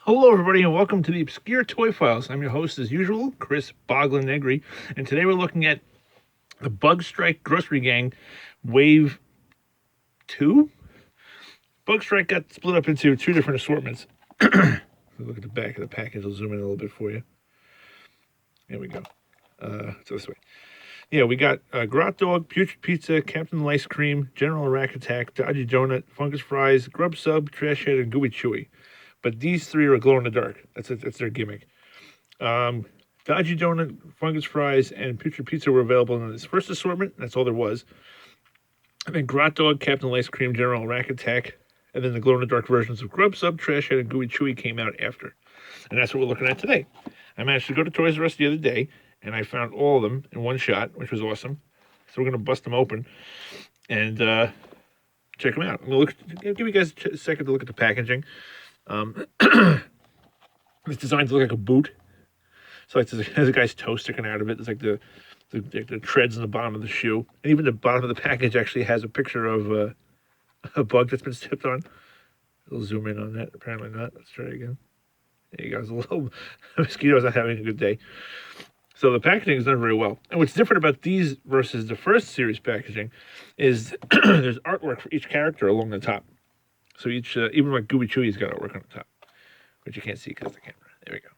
Hello, everybody, and welcome to the Obscure Toy Files. I'm your host, as usual, Chris Boglin Negri, and today we're looking at the Bug Strike Grocery Gang Wave 2. Bug Strike got split up into two different assortments. Look at the back of the package. I'll zoom in a little bit for you. There we go. So this way. Yeah, we got Grot Dog, Putrid Pizza, Captain Lice Cream, General Arak Attak, Dodgy Donut, Fungus Fries, Grub Sub, Trash Head, and Gooey Chewie. But these three are glow in the dark. That's their gimmick. Dodgy Donut, Fungus Fries, and Putrid Pizza were available in this first assortment. That's all there was. And then Grot Dog, Captain Lice Cream, General Arak Attak, and then the glow in the dark versions of Grub Sub, Trash Head, and Gooey Chewie came out after. And that's what we're looking at today. I managed to go to Toys R Us the other day, and I found all of them in one shot, which was awesome. So we're going to bust them open and check them out. I'm going to give you guys a second to look at the packaging. It's designed to look like a boot. So like there's a guy's toe sticking out of it. There's like the treads in the bottom of the shoe. And even the bottom of the package actually has a picture of a bug that's been stepped on. We'll zoom in on that. Apparently not. Let's try it again. There you go. There's a little mosquito's not having a good day. So the packaging is done very well. And what's different about these versus the first series packaging is there's artwork for each character along the top. So each, even like Gooey Chewie's got artwork on the top, which you can't see because of the camera. There we go.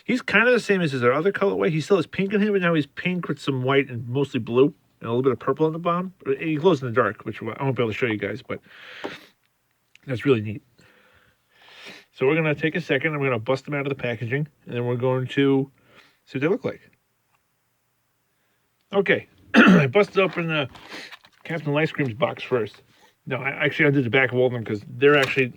He's kind of the same as his other colorway. He still has pink in him, but now he's pink with some white and mostly blue and a little bit of purple on the bottom. He glows in the dark, which I won't be able to show you guys, but that's really neat. So we're going to take a second. I'm going to bust them out of the packaging, and then we're going to see what they look like. Okay. I busted open Captain Lice Cream's box first. No, I actually undid the back of all of them because they're actually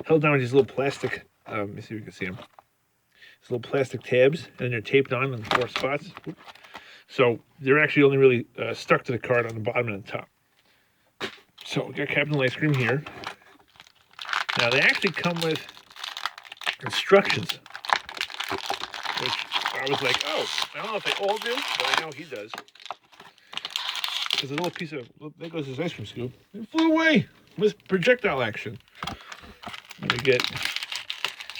held down with these little plastic, let me see if you can see them. These little plastic tabs, and they're taped on in 4 spots. So they're actually only really stuck to the card on the bottom and the top. So we got Captain Lice Cream here. Now they actually come with instructions, which I was like, oh, I don't know if they all do, but I know he does. There's a little piece of, there goes his ice cream scoop. It flew away with projectile action. And we get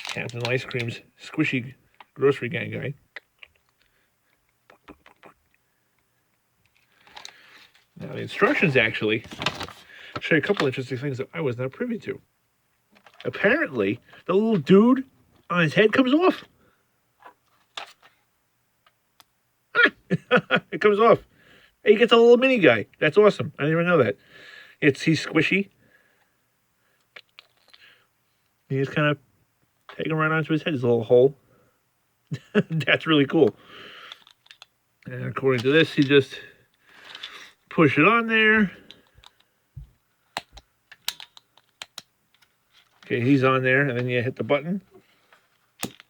Captain Lice Cream's squishy grocery gang guy. Now the instructions actually show you a couple interesting things that I was not privy to. Apparently, the little dude on his head comes off. It comes off. He gets a little mini guy. That's awesome. I didn't even know that. He's squishy. He just kind of taking right onto his head. There's a little hole. That's really cool. And according to this, you just push it on there. Okay, he's on there, and then you hit the button.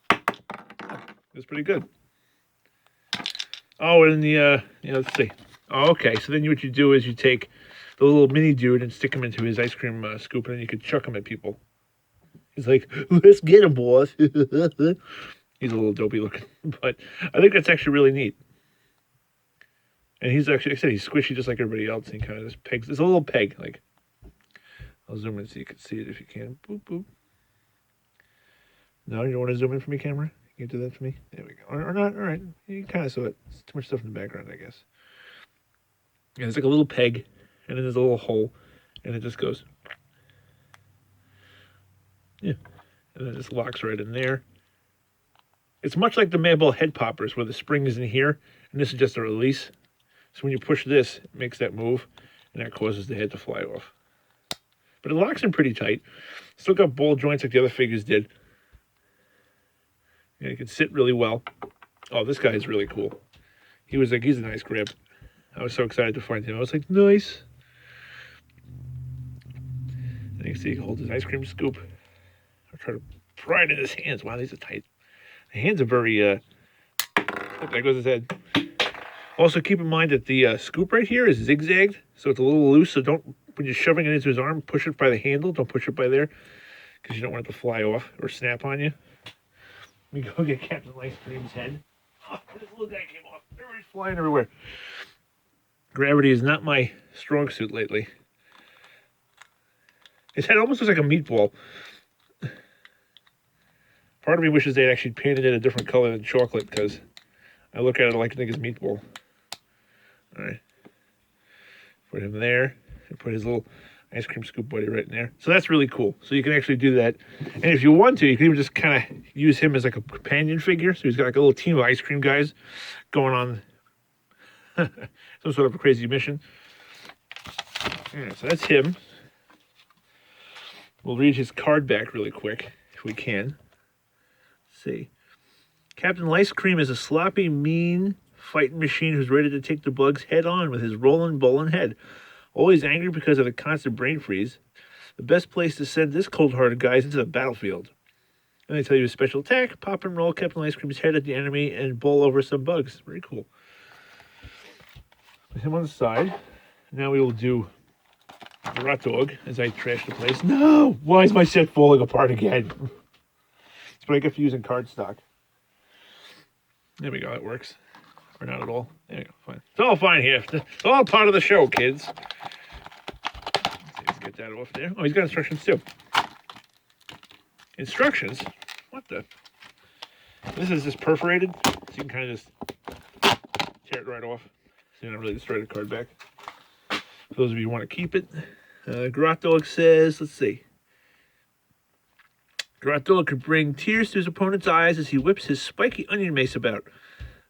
That's pretty good. Oh, and let's see. Oh, okay, so then what you do is you take the little mini dude and stick him into his ice cream scoop, and then you could chuck him at people. He's like, let's get him, boss. He's a little dopey looking, but I think that's actually really neat. And he's actually, like I said, he's squishy just like everybody else. And he kind of just pegs. It's a little peg. Like, I'll zoom in so you can see it if you can. Boop, boop. No, you don't want to zoom in for me, camera? You can do that for me? There we go. Or not? All right. You kind of saw it. It's too much stuff in the background, I guess. Yeah, it's like a little peg, and then there's a little hole, and it just goes. Yeah. And then it just locks right in there. It's much like the Madball head poppers, where the spring is in here, and this is just a release. So when you push this, it makes that move, and that causes the head to fly off. But it locks in pretty tight. Still got ball joints like the other figures did. Yeah, it can sit really well. Oh, this guy is really cool. He's a nice grab. I was so excited to find him. I was like, nice. And you can see he holds his ice cream scoop. I'll try to pry it in his hands. Wow, these are tight. The hands are very, there goes his head. Also, keep in mind that the scoop right here is zigzagged, so it's a little loose. So don't, when you're shoving it into his arm, push it by the handle. Don't push it by there, because you don't want it to fly off or snap on you. Let me go get Captain Lice Cream's head. Oh, this little guy came off. Everybody's flying everywhere. Gravity is not my strong suit lately. His head almost looks like a meatball. Part of me wishes they'd actually painted it a different color than chocolate, because I look at it like I think it's meatball. All right. Put him there. And put his little ice cream scoop buddy right in there. So that's really cool. So you can actually do that. And if you want to, you can even just kind of use him as like a companion figure. So he's got like a little team of ice cream guys going on some sort of a crazy mission. Yeah, so that's him. We'll read his card back really quick, if we can. Let's see. Captain Lice Cream is a sloppy, mean fighting machine who's ready to take the bugs head on with his rolling, bowling head. Always angry because of the constant brain freeze. The best place to send this cold-hearted guy is into the battlefield. And they tell you a special attack, pop and roll Captain Lice Cream's head at the enemy and bowl over some bugs. Very cool. Put him on the side. Now we will do Grot Dog as I trash the place. No! Why is my set falling apart again? It's what I get for using cardstock. There we go, that works. Or not at all. There you go, fine. It's all fine here. It's all part of the show, kids. Let's get that off there. Oh, he's got instructions too. Instructions? What the? This is just perforated, so you can kind of just tear it right off. So you don't really destroy the card back. For those of you who want to keep it. Grot Dog says, let's see. Grot Dog could bring tears to his opponent's eyes as he whips his spiky onion mace about.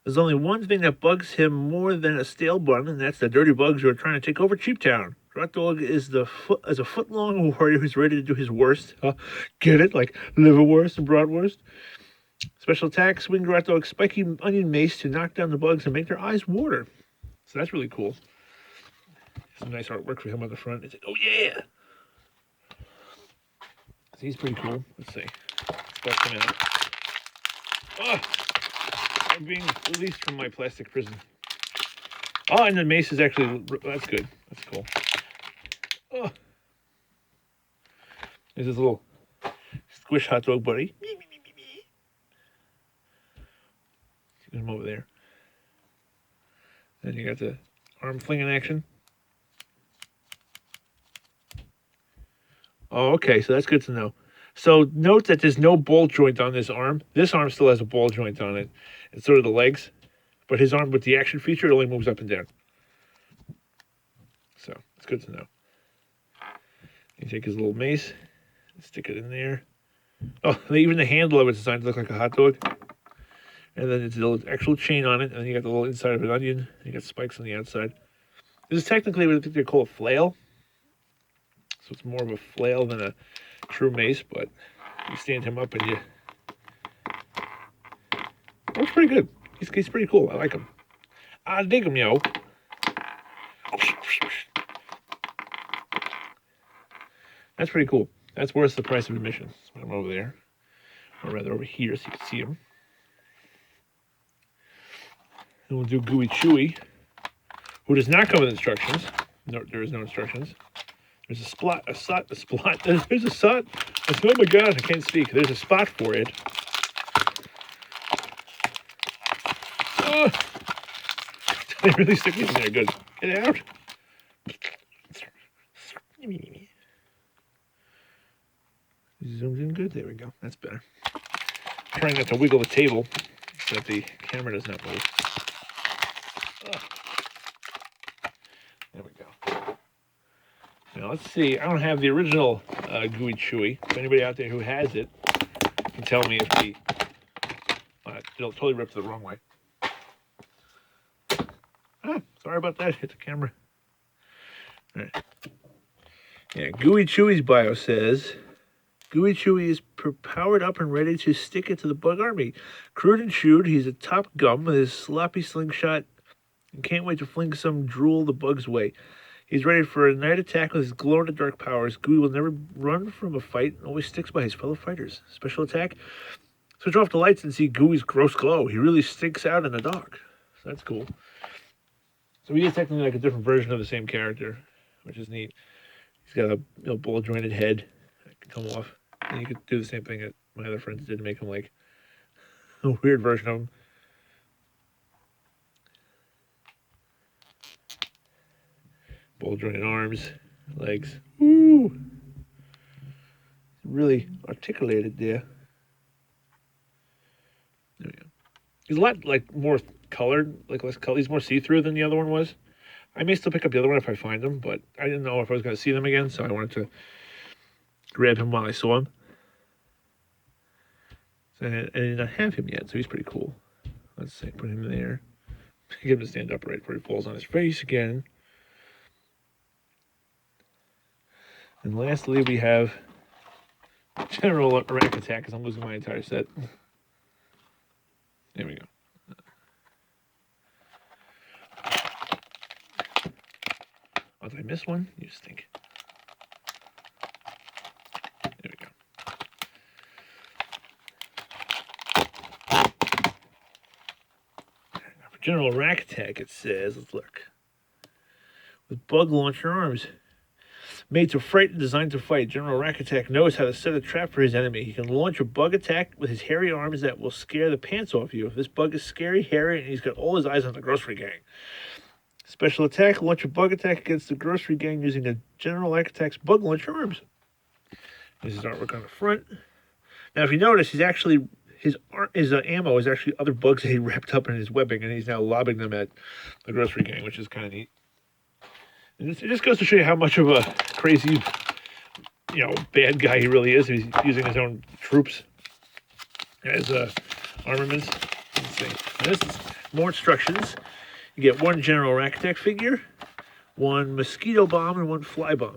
There's only one thing that bugs him more than a stale bun, and that's the dirty bugs who are trying to take over Cheap Town. Grot Dog is a foot-long warrior who's ready to do his worst. Get it? Like liverwurst and bratwurst? Special attack, swing Grot Dog's spiky onion mace to knock down the bugs and make their eyes water. So that's really cool. Some nice artwork for him on the front. It's like, oh yeah! So he's pretty cool. Let's see. Let's bust him out. Oh! I'm being released from my plastic prison. Oh, and the mace is actually... That's good. That's cool. Oh! There's this little squish hot dog buddy. Get him over there. Then you got the arm flinging action. Oh, okay, so that's good to know. So note that there's no ball joint on this arm. This arm still has a ball joint on it. It's sort of the legs. But his arm with the action feature, it only moves up and down. So it's good to know. You take his little mace, stick it in there. Oh, even the handle of it's designed to look like a hot dog. And then it's the actual chain on it, and then you got the little inside of an onion. You got spikes on the outside. This is technically what I think they call a flail. So it's more of a flail than a true mace, but you stand him up and you... That's pretty good. He's pretty cool. I like him. I dig him, yo. That's pretty cool. That's worth the price of admission. Put him over there. Or rather over here so you can see him. Then we'll do Gooey Chewie, who does not come with instructions. No, there is no instructions. There's a spot. There's a spot. Oh my god, I can't speak. There's a spot for it. Oh, they really stick me in there. Good. Get it out. Zoomed in good. There we go. That's better. Trying not to wiggle the table so that the camera does not move. Oh. There we go. Now let's see. I don't have the original Gooey Chewie. If anybody out there who has it can tell me if the it'll totally ripped the wrong way. Sorry about that. Hit the camera. All right. Yeah, Gooey Chewie's bio says, Gooey Chewie is powered up and ready to stick it to the bug army. Crude and chewed, he's a top gum with his sloppy slingshot and can't wait to fling some drool the bug's way. He's ready for a night attack with his glow-in-the-dark powers. Gooey will never run from a fight and always sticks by his fellow fighters. Special attack, switch off the lights and see Gooey's gross glow. He really stinks out in the dark. So that's cool. So he is technically like a different version of the same character, which is neat. He's got a ball-jointed head that can come off. And you could do the same thing that my other friends did to make him like a weird version of him. Ball-jointed arms, legs. Woo! Really articulated there. He's a lot like more colored, like less color. He's more see-through than the other one was. I may still pick up the other one if I find him, but I didn't know if I was going to see them again, so I wanted to grab him while I saw him. So I did not have him yet, so he's pretty cool. Let's see, put him there. Get him to stand upright before he falls on his face again. And lastly, we have General Arak Attak, because I'm losing my entire set. There we go. Oh, did I miss one? You stink. There we go. Now for General Arak Attak, it says, let's look. With bug launcher arms. Made to frighten, designed to fight, General Arak Attak knows how to set a trap for his enemy. He can launch a bug attack with his hairy arms that will scare the pants off you. If this bug is scary, hairy, and he's got all his eyes on the Grossery gang. Special attack, launch a bug attack against the Grossery gang using a General Arak Attak's bug launcher arms. This is artwork on the front. Now, if you notice, he's actually his ammo is actually other bugs that he wrapped up in his webbing, and he's now lobbing them at the Grossery gang, which is kind of neat. And it just goes to show you how much of a crazy, bad guy he really is. He's using his own troops as armaments. Let's see. And this is more instructions. You get one General Arak Attak figure, one mosquito bomb, and one fly bomb.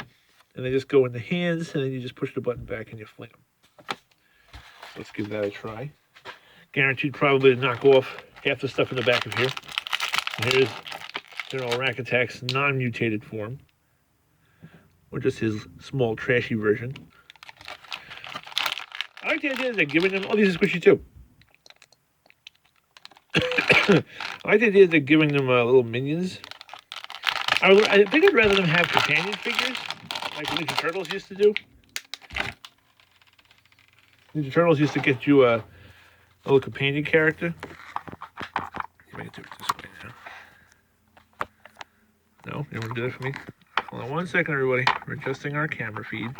And they just go in the hands, and then you just push the button back and you fling them. Let's give that a try. Guaranteed probably to knock off half the stuff in the back of here. And here's General Arak Attak's non-mutated form, or just his small, trashy version. I like the idea that they're giving them... Oh, these are squishy, too. I like the idea that they're giving them little minions. I think I'd rather them have companion figures, like the Ninja Turtles used to do. Ninja Turtles used to get you a little companion character. Let me do it this way now. No, you don't want to do that for me? Hold on 1 second, everybody. We're adjusting our camera feed.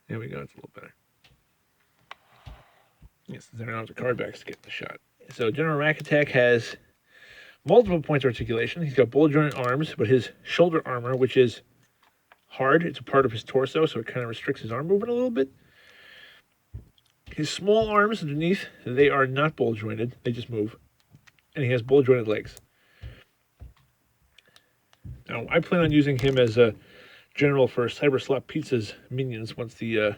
There we go. It's a little better. Yes, I don't have the card backs to get the shot. So General Arak Attak has multiple points of articulation. He's got ball jointed arms, but his shoulder armor, which is hard, it's a part of his torso, so it kind of restricts his arm movement a little bit. His small arms underneath, they are not ball jointed. They just move. And he has ball jointed legs. Now, I plan on using him as a general for Cyber Slot Pizza's minions once the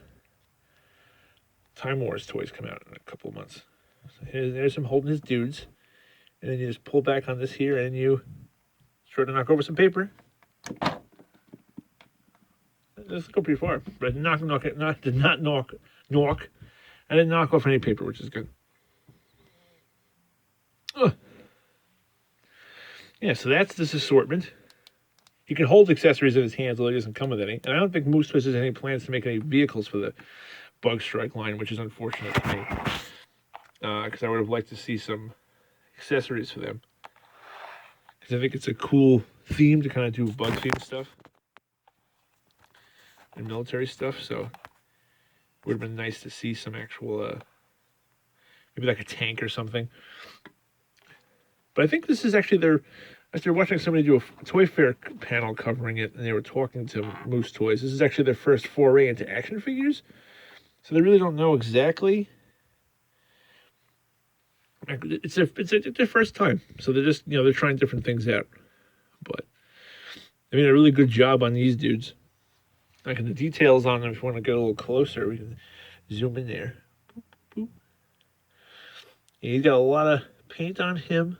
Time Wars toys come out in a couple of months. So there's him holding his dudes. And then you just pull back on this here and you try to knock over some paper. Let's go pretty far. But did not knock. I didn't knock off any paper, which is good. Yeah, so that's this assortment. He can hold accessories in his hands, although he doesn't come with any. And I don't think Moose Twist has any plans to make any vehicles for the Bug Strike line, which is unfortunate to me. Because I would have liked to see some accessories for them. Because I think it's a cool theme to kind of do bug theme stuff. And military stuff, so it would have been nice to see some actual, maybe like a tank or something. But I think this is actually after watching somebody do a Toy Fair panel covering it, and they were talking to Moose Toys, this is actually their first foray into action figures. So they really don't know exactly. It's their first time. So they're just, they're trying different things out. But, I mean, a really good job on these dudes. Like the details on them, if you want to get a little closer, we can zoom in there. Boop, boop. Yeah, he's got a lot of paint on him.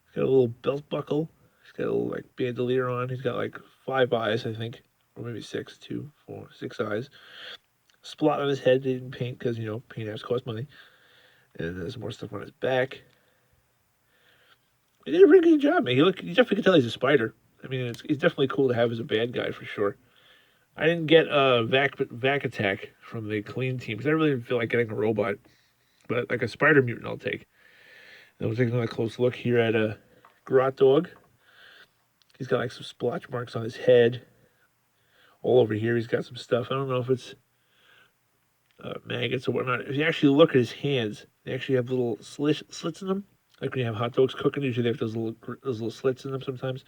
He's got a little belt buckle. He's got a little bandolier on. He's got 5 eyes, I think, or maybe 6, 2, 4, 6 eyes. Splot on his head. They didn't paint because paint apps cost money. And there's more stuff on his back. He did a pretty good job, man. You definitely can tell he's a spider. I mean, he's definitely cool to have as a bad guy for sure. I didn't get a Vac Attack from the clean team because I really didn't feel like getting a robot. But like a spider mutant, I'll take. And we'll take another close look here at a Grot dog. He's got some splotch marks on his head. all over here. He's got some stuff. I don't know if it's maggots or whatnot. If you actually look at his hands, they actually have little slits in them. Like when you have hot dogs cooking, usually they have those little slits in them sometimes.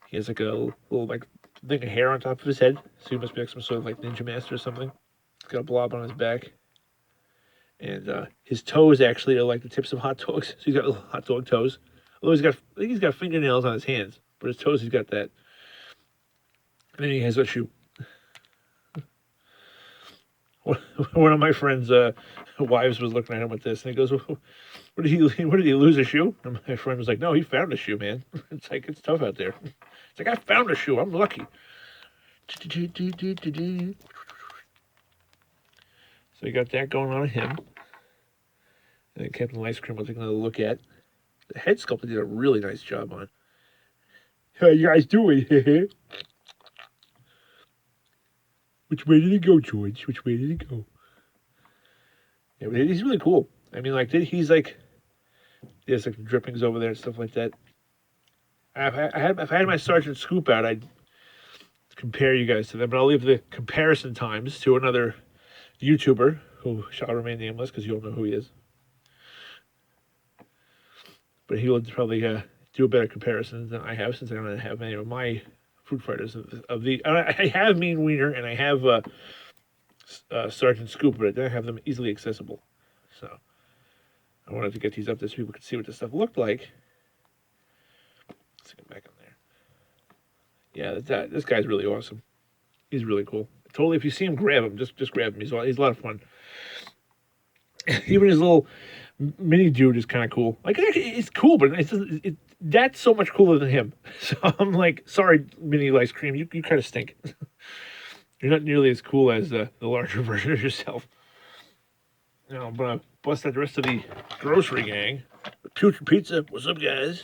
He has like a little like thing of hair on top of his head, so he must be like some sort of like ninja master or something. He's got a blob on his back, and his toes actually are like the tips of hot dogs. So he's got little hot dog toes. Although I think he's got fingernails on his hands, but his toes he's got that. And then he has a shoe. One of my friends' wives was looking at him with this, and he goes, "What did he lose a shoe?" And my friend was like, "No, he found a shoe, man." It's like it's tough out there. It's like I found a shoe. I'm lucky. So you got that going on with him. And then Captain Lice Cream was taking another look at. The head sculptor did a really nice job on. How you guys doing? Which way did he go, George? Which way did he go? Yeah, but he's really cool. I mean, like, he's like, there's like drippings over there and stuff like that. If I had my Sergeant Scoop out, I'd compare you guys to them, but I'll leave the comparison times to another YouTuber who shall remain nameless because you all know who he is. But he will probably do a better comparison than I have, since I don't have any of my food fighters of the. I have Mean Wiener and I have Sergeant Scoop, but I don't have them easily accessible. So I wanted to get these up there so people could see what this stuff looked like. Let's get back on there. Yeah, this guy's really awesome. He's really cool. Totally, if you see him, grab him. Just grab him. He's a lot of fun. Even his little mini dude is kind of cool. Like, it's cool, but that's so much cooler than him. So I'm like, sorry, Mini Lice Cream, you kind of stink. You're not nearly as cool as the larger version of yourself. Now I'm gonna bust out the rest of the grocery gang. Putrid Pizza, what's up, guys?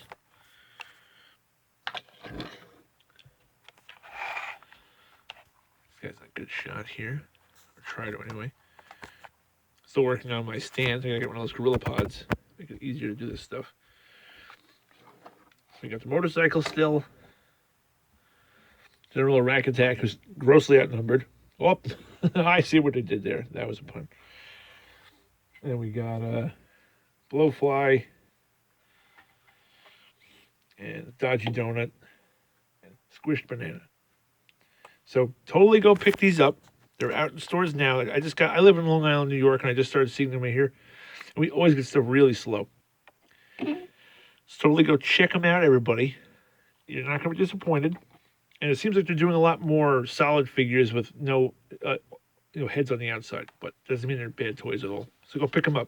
This guy's a good shot here. Or try to anyway. Still working on my stands. I gotta get one of those Gorilla Pods. Make it easier to do this stuff. So we got the motorcycle still. General Arak Attak, who's grossly outnumbered. Oh, I see what they did there. That was a pun. And we got Blowfly and Dodgy Donut and Squished Banana. So totally go pick these up. They're out in stores now. I live in Long Island, New York, and I just started seeing them right here. And we always get stuff really slow. So totally go check them out, everybody. You're not going to be disappointed. And it seems like they're doing a lot more solid figures with no heads on the outside. But doesn't mean they're bad toys at all. So go pick them up.